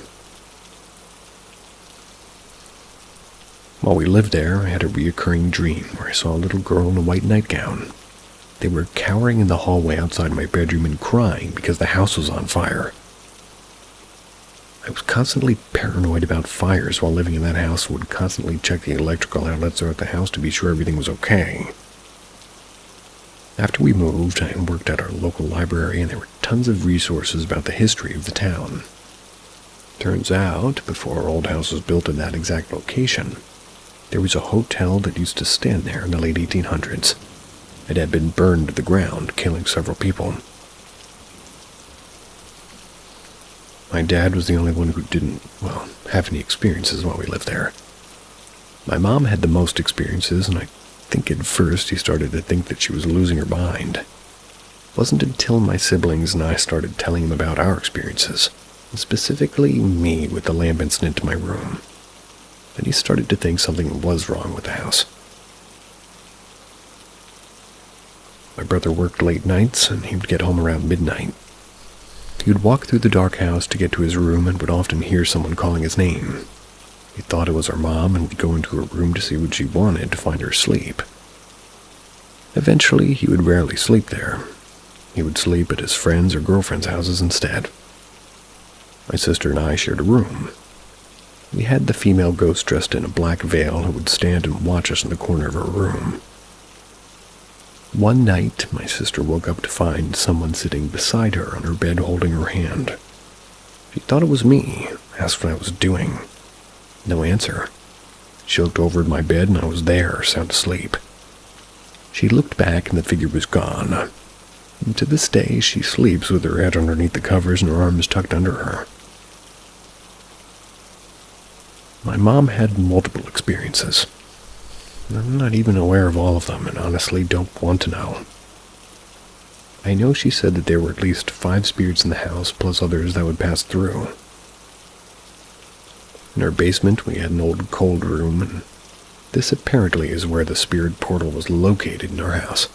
While we lived there, I had a reoccurring dream where I saw a little girl in a white nightgown. They were cowering in the hallway outside my bedroom and crying because the house was on fire. I was constantly paranoid about fires while living in that house and would constantly check the electrical outlets throughout the house to be sure everything was okay. After we moved, I worked at our local library, and there were tons of resources about the history of the town. Turns out, before our old house was built in that exact location, there was a hotel that used to stand there in the late 1800s. It had been burned to the ground, killing several people. My dad was the only one who didn't, have any experiences while we lived there. My mom had the most experiences, and I think at first he started to think that she was losing her mind. It wasn't until my siblings and I started telling him about our experiences, and specifically me with the lamp incident in my room, that he started to think something was wrong with the house. My brother worked late nights, and he would get home around midnight. He would walk through the dark house to get to his room and would often hear someone calling his name. He thought it was our mom and would go into her room to see what she wanted to find her asleep. Eventually, he would rarely sleep there. He would sleep at his friends' or girlfriends' houses instead. My sister and I shared a room. We had the female ghost dressed in a black veil who would stand and watch us in the corner of her room. One night, my sister woke up to find someone sitting beside her on her bed holding her hand. She thought it was me, asked what I was doing. No answer. She looked over at my bed and I was there, sound asleep. She looked back and the figure was gone. And to this day, she sleeps with her head underneath the covers and her arms tucked under her. My mom had multiple experiences. I'm not even aware of all of them, and honestly don't want to know. I know she said that there were at least 5 spirits in the house, plus others that would pass through. In our basement, we had an old cold room, and this apparently is where the spirit portal was located in our house.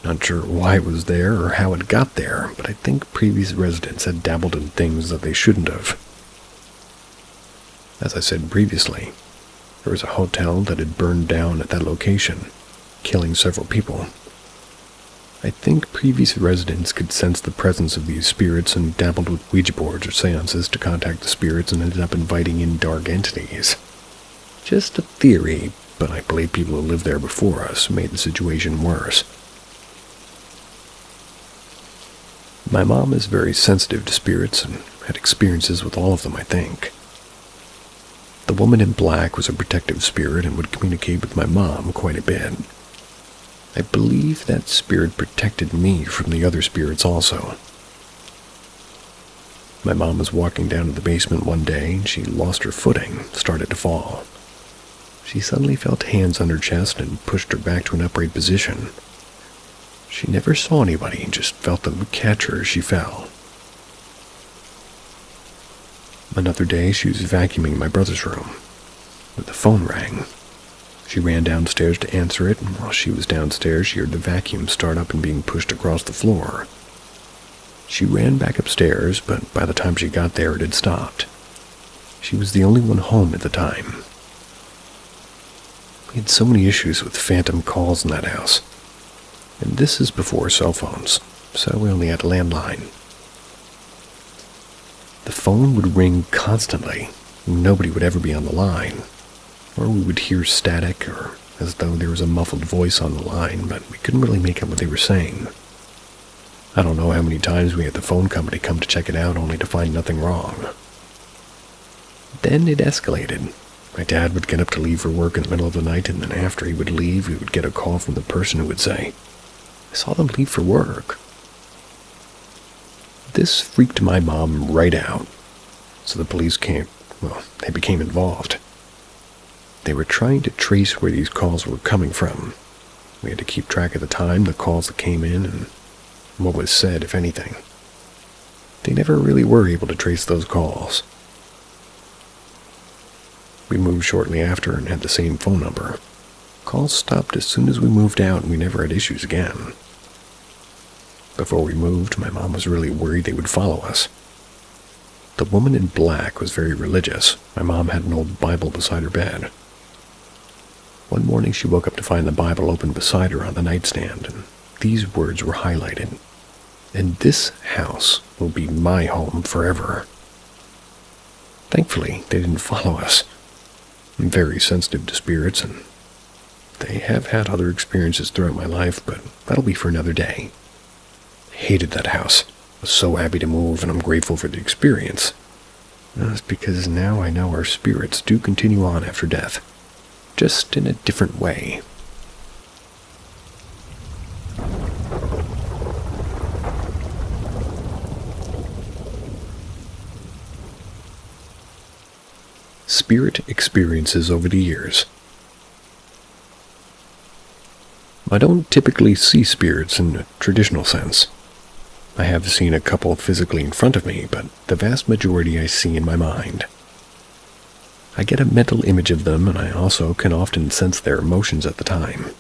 Not sure why it was there or how it got there, but I think previous residents had dabbled in things that they shouldn't have. As I said previously, there was a hotel that had burned down at that location, killing several people. I think previous residents could sense the presence of these spirits and dabbled with Ouija boards or seances to contact the spirits and ended up inviting in dark entities. Just a theory, but I believe people who lived there before us made the situation worse. My mom is very sensitive to spirits and had experiences with all of them, I think. The woman in black was a protective spirit and would communicate with my mom quite a bit. I believe that spirit protected me from the other spirits also. My mom was walking down to the basement one day and she lost her footing, started to fall. She suddenly felt hands on her chest and pushed her back to an upright position. She never saw anybody and just felt them catch her as she fell. Another day, she was vacuuming my brother's room, but the phone rang. She ran downstairs to answer it, and while she was downstairs, she heard the vacuum start up and being pushed across the floor. She ran back upstairs, but by the time she got there, it had stopped. She was the only one home at the time. We had so many issues with phantom calls in that house, and this is before cell phones, so we only had a landline. The phone would ring constantly. Nobody would ever be on the line. Or we would hear static, or as though there was a muffled voice on the line, but we couldn't really make out what they were saying. I don't know how many times we had the phone company come to check it out only to find nothing wrong. Then it escalated. My dad would get up to leave for work in the middle of the night, and then after he would leave, we would get a call from the person who would say, "I saw them leave for work." This freaked my mom right out, so the police they became involved. They were trying to trace where these calls were coming from. We had to keep track of the time, the calls that came in, and what was said, if anything. They never really were able to trace those calls. We moved shortly after and had the same phone number. Calls stopped as soon as we moved out, and we never had issues again. Before we moved, my mom was really worried they would follow us. The woman in black was very religious. My mom had an old Bible beside her bed. One morning she woke up to find the Bible open beside her on the nightstand, and these words were highlighted. "And this house will be my home forever." Thankfully, they didn't follow us. I'm very sensitive to spirits, and they have had other experiences throughout my life, but that'll be for another day. I hated that house. I was so happy to move, and I'm grateful for the experience. That's because now I know our spirits do continue on after death, just in a different way. Spirit experiences over the years. I don't typically see spirits in a traditional sense. I have seen a couple physically in front of me, but the vast majority I see in my mind. I get a mental image of them, and I also can often sense their emotions at the time.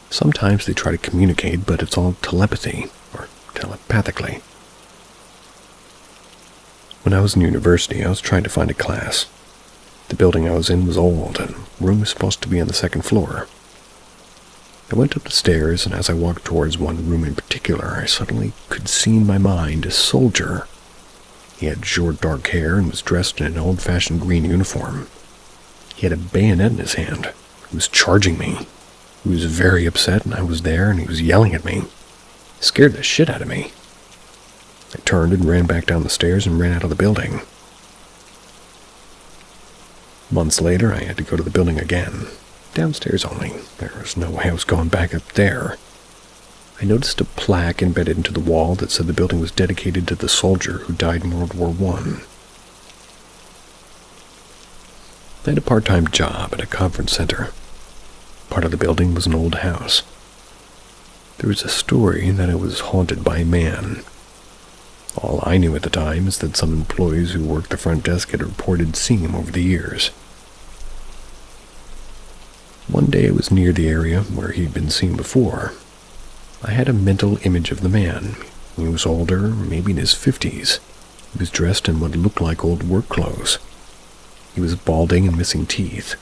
Sometimes they try to communicate, but it's all telepathy, or telepathically. When I was in university, I was trying to find a class. The building I was in was old, and the room was supposed to be on the second floor. I went up the stairs, and as I walked towards one room in particular, I suddenly could see in my mind a soldier. He had short dark hair and was dressed in an old-fashioned green uniform. He had a bayonet in his hand. He was charging me. He was very upset, and I was there, and he was yelling at me. It scared the shit out of me. I turned and ran back down the stairs and ran out of the building. Months later, I had to go to the building again. Downstairs only. There was no way I was going back up there. I noticed a plaque embedded into the wall that said the building was dedicated to the soldier who died in World War I. I had a part-time job at a conference center. Part of the building was an old house. There was a story that it was haunted by a man. All I knew at the time is that some employees who worked the front desk had reported seeing him over the years. One day I was near the area where he'd been seen before. I had a mental image of the man. He was older, maybe in his 50s. He was dressed in what looked like old work clothes. He was balding and missing teeth.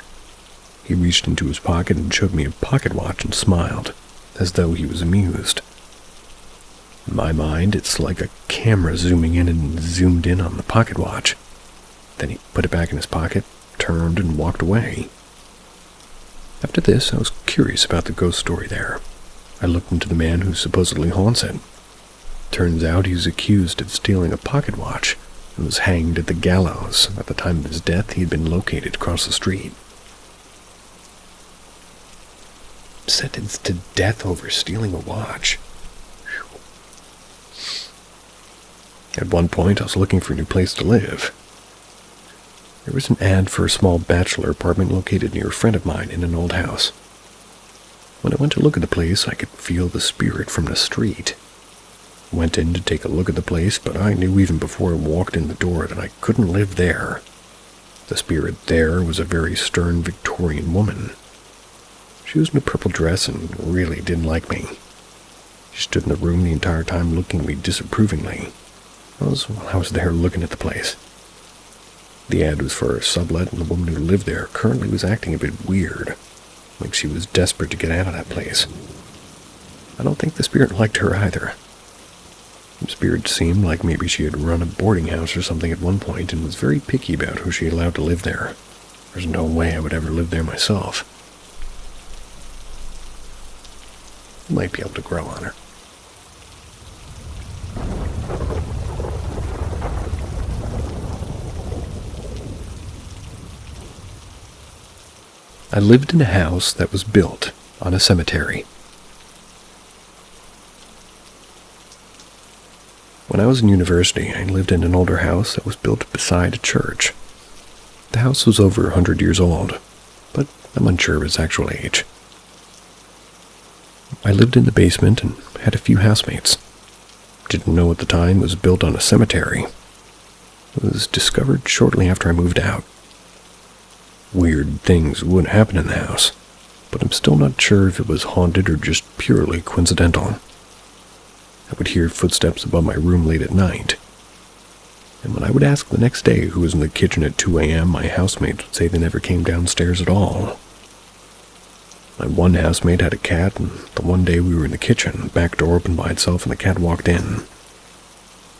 He reached into his pocket and showed me a pocket watch and smiled, as though he was amused. In my mind, it's like a camera zooming in and zoomed in on the pocket watch. Then he put it back in his pocket, turned, and walked away. After this, I was curious about the ghost story there. I looked into the man who supposedly haunts it. Turns out he was accused of stealing a pocket watch and was hanged at the gallows. At the time of his death, he had been located across the street. Sentenced to death over stealing a watch. Whew. At one point, I was looking for a new place to live. There was an ad for a small bachelor apartment located near a friend of mine in an old house. When I went to look at the place, I could feel the spirit from the street. I went in to take a look at the place, but I knew even before I walked in the door that I couldn't live there. The spirit there was a very stern Victorian woman. She was in a purple dress and really didn't like me. She stood in the room the entire time looking at me disapprovingly. That was while I was there looking at the place. The ad was for a sublet, and the woman who lived there currently was acting a bit weird, like she was desperate to get out of that place. I don't think the spirit liked her either. The spirit seemed like maybe she had run a boarding house or something at one point and was very picky about who she allowed to live there. There's no way I would ever live there myself. I might be able to grow on her. I lived in a house that was built on a cemetery. When I was in university, I lived in an older house that was built beside a church. The house was over 100 years old, but I'm unsure of its actual age. I lived in the basement and had a few housemates. Didn't know at the time it was built on a cemetery. It was discovered shortly after I moved out. Weird things would happen in the house, but I'm still not sure if it was haunted or just purely coincidental. I would hear footsteps above my room late at night, and when I would ask the next day who was in the kitchen at 2 a.m., my housemates would say they never came downstairs at all. My one housemate had a cat, and the one day we were in the kitchen, the back door opened by itself and the cat walked in.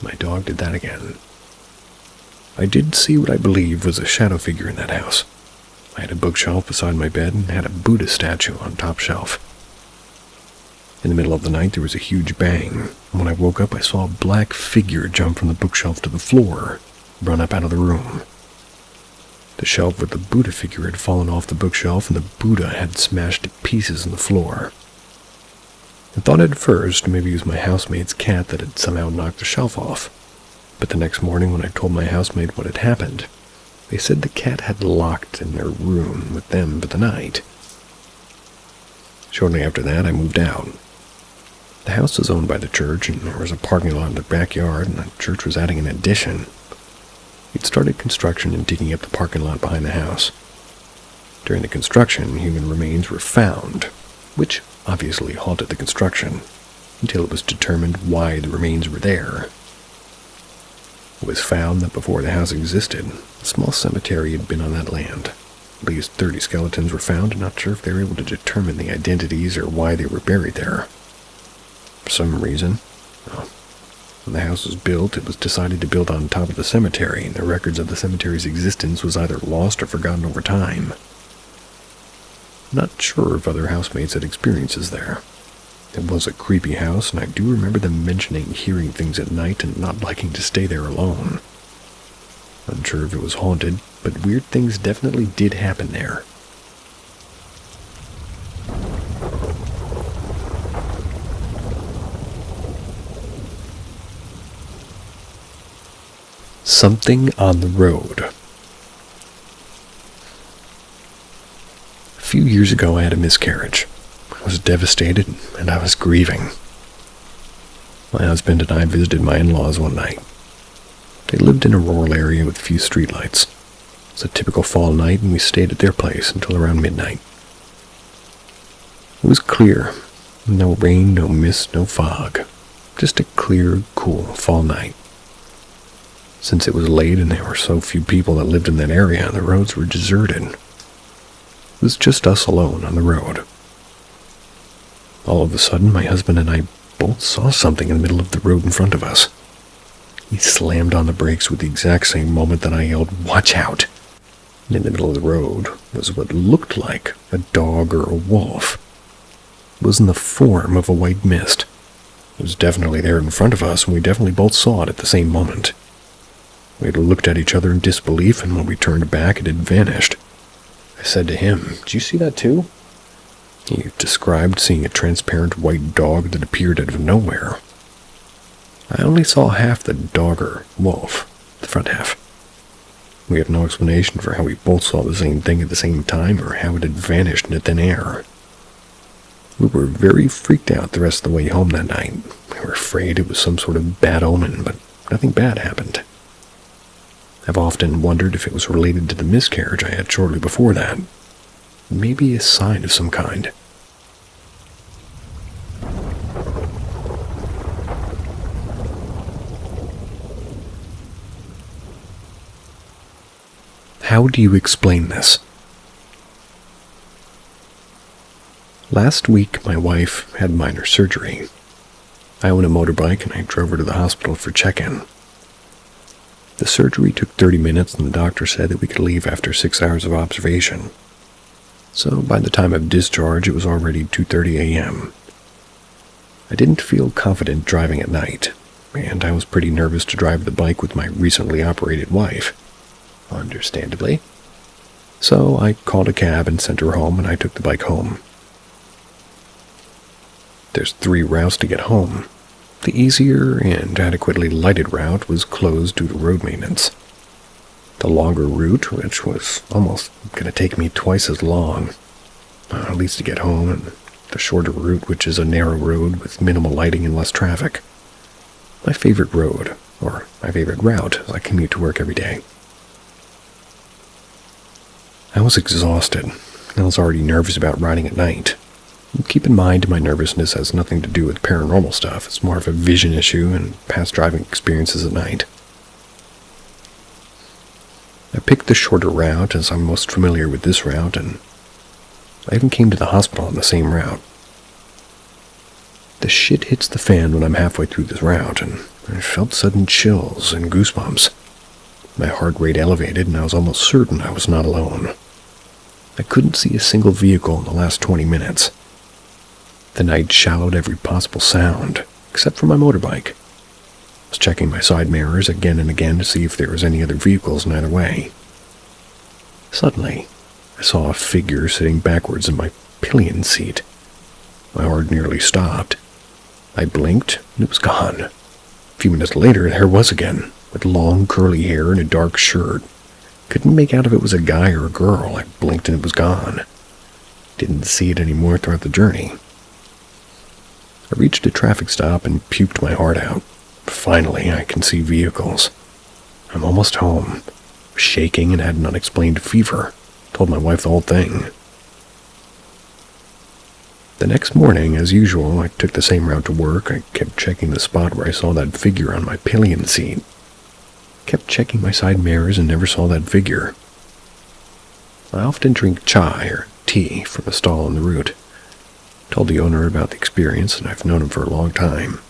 My dog did that again. I did see what I believe was a shadow figure in that house. I had a bookshelf beside my bed and had a Buddha statue on top shelf. In the middle of the night, there was a huge bang. When I woke up, I saw a black figure jump from the bookshelf to the floor, run up out of the room. The shelf with the Buddha figure had fallen off the bookshelf, and the Buddha had smashed to pieces on the floor. I thought at first maybe it was my housemate's cat that had somehow knocked the shelf off, but the next morning when I told my housemate what had happened, they said the cat had locked in their room with them for the night. Shortly after that, I moved out. The house was owned by the church, and there was a parking lot in the backyard, and the church was adding an addition. It started construction and digging up the parking lot behind the house. During the construction, human remains were found, which obviously halted the construction, until it was determined why the remains were there. It was found that before the house existed, a small cemetery had been on that land. At least 30 skeletons were found, and not sure if they were able to determine the identities or why they were buried there. For some reason, when the house was built, it was decided to build on top of the cemetery, and the records of the cemetery's existence was either lost or forgotten over time. I'm not sure if other housemates had experiences there. It was a creepy house, and I do remember them mentioning hearing things at night and not liking to stay there alone. Unsure if it was haunted, but weird things definitely did happen there. Something on the road. A few years ago, I had a miscarriage. I was devastated, and I was grieving. My husband and I visited my in-laws one night. They lived in a rural area with few streetlights. It was a typical fall night, and we stayed at their place until around midnight. It was clear. No rain, no mist, no fog. Just a clear, cool fall night. Since it was late and there were so few people that lived in that area, the roads were deserted. It was just us alone on the road. All of a sudden, my husband and I both saw something in the middle of the road in front of us. He slammed on the brakes with the exact same moment that I yelled, "Watch out!" And in the middle of the road was what looked like a dog or a wolf. It was in the form of a white mist. It was definitely there in front of us, and we definitely both saw it at the same moment. We had looked at each other in disbelief, and when we turned back, it had vanished. I said to him, "Did you see that too?" He described seeing a transparent white dog that appeared out of nowhere. I only saw half the dog or wolf, the front half. We have no explanation for how we both saw the same thing at the same time or how it had vanished into thin air. We were very freaked out the rest of the way home that night. We were afraid it was some sort of bad omen, but nothing bad happened. I've often wondered if it was related to the miscarriage I had shortly before that. Maybe a sign of some kind. How do you explain this? Last week, my wife had minor surgery. I own a motorbike and I drove her to the hospital for check-in. The surgery took 30 minutes and the doctor said that we could leave after 6 hours of observation. So by the time of discharge, it was already 2:30 a.m. I didn't feel confident driving at night, and I was pretty nervous to drive the bike with my recently operated wife. Understandably. So I called a cab and sent her home, and I took the bike home. There's 3 routes to get home. The easier and adequately lighted route was closed due to road maintenance. The longer route, which was almost going to take me twice as long, at least to get home, and the shorter route, which is a narrow road with minimal lighting and less traffic. My favorite road, or my favorite route, as I commute to work every day. I was exhausted. I was already nervous about riding at night. Keep in mind, my nervousness has nothing to do with paranormal stuff. It's more of a vision issue and past driving experiences at night. I picked the shorter route as I'm most familiar with this route, and I even came to the hospital on the same route. The shit hits the fan when I'm halfway through this route, and I felt sudden chills and goosebumps. My heart rate elevated, and I was almost certain I was not alone. I couldn't see a single vehicle in the last 20 minutes. The night shadowed every possible sound, except for my motorbike. I was checking my side mirrors again and again to see if there was any other vehicles in either way. Suddenly, I saw a figure sitting backwards in my pillion seat. My heart nearly stopped. I blinked, and it was gone. A few minutes later, there it was again, with long curly hair and a dark shirt. Couldn't make out if it was a guy or a girl. I blinked and it was gone. Didn't see it anymore throughout the journey. I reached a traffic stop and puked my heart out. Finally, I can see vehicles. I'm almost home. Shaking and had an unexplained fever. Told my wife the whole thing. The next morning, as usual, I took the same route to work. I kept checking the spot where I saw that figure on my pillion seat. Kept checking my side mirrors and never saw that figure. I often drink chai or tea from a stall on the route. Told the owner about the experience, and I've known him for a long time.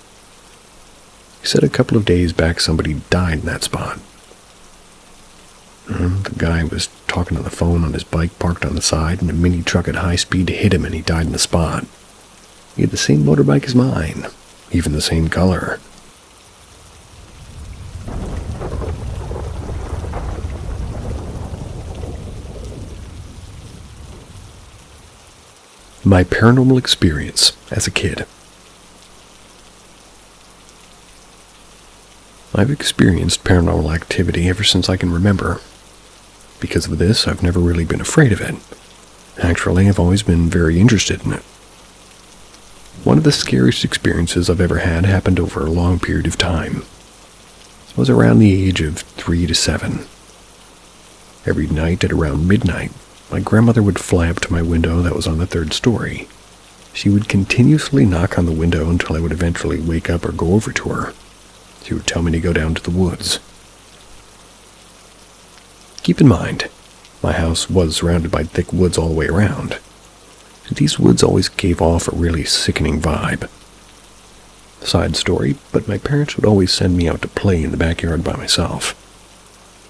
He said a couple of days back somebody died in that spot. The guy was talking on the phone on his bike parked on the side, and a mini truck at high speed hit him and he died in the spot. He had the same motorbike as mine, even the same color. My paranormal experience as a kid. I've experienced paranormal activity ever since I can remember. Because of this, I've never really been afraid of it. Actually, I've always been very interested in it. One of the scariest experiences I've ever had happened over a long period of time. I was around the age of 3 to 7. Every night at around midnight, my grandmother would fly up to my window that was on the 3rd story. She would continuously knock on the window until I would eventually wake up or go over to her. She would tell me to go down to the woods. Keep in mind, my house was surrounded by thick woods all the way around. These woods always gave off a really sickening vibe. Side story, but my parents would always send me out to play in the backyard by myself.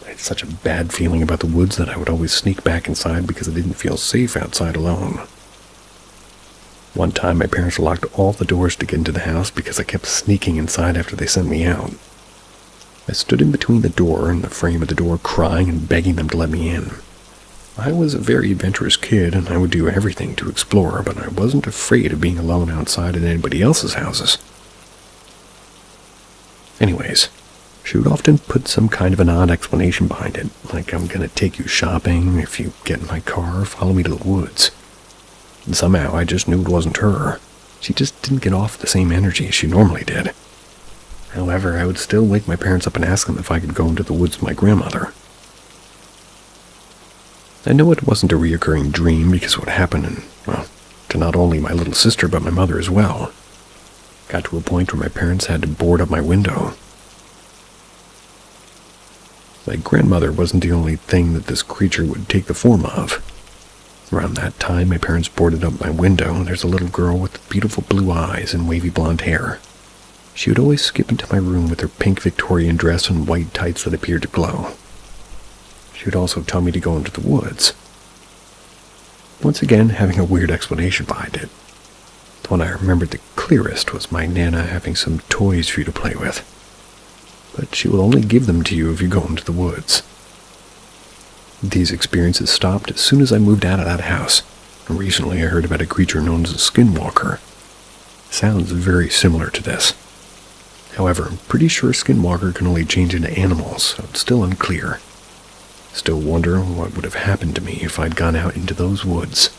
I had such a bad feeling about the woods that I would always sneak back inside because I didn't feel safe outside alone. One time my parents locked all the doors to get into the house because I kept sneaking inside after they sent me out. I stood in between the door and the frame of the door crying and begging them to let me in. I was a very adventurous kid and I would do everything to explore, but I wasn't afraid of being alone outside in anybody else's houses. Anyways, she would often put some kind of an odd explanation behind it, like I'm gonna take you shopping, if you get in my car, follow me to the woods. And somehow I just knew it wasn't her. She just didn't get off the same energy as she normally did. However, I would still wake my parents up and ask them if I could go into the woods with my grandmother. I know it wasn't a reoccurring dream because it would happen, to not only my little sister but my mother as well. Got to a point where my parents had to board up my window. My grandmother wasn't the only thing that this creature would take the form of. Around that time, my parents boarded up my window, and there's a little girl with beautiful blue eyes and wavy blonde hair. She would always skip into my room with her pink Victorian dress and white tights that appeared to glow. She would also tell me to go into the woods. Once again, having a weird explanation behind it. The one I remembered the clearest was my Nana having some toys for you to play with. But she will only give them to you if you go into the woods. These experiences stopped as soon as I moved out of that house, and recently I heard about a creature known as a skinwalker. Sounds very similar to this. However, I'm pretty sure skinwalker can only change into animals, so it's still unclear. Still wonder what would have happened to me if I'd gone out into those woods.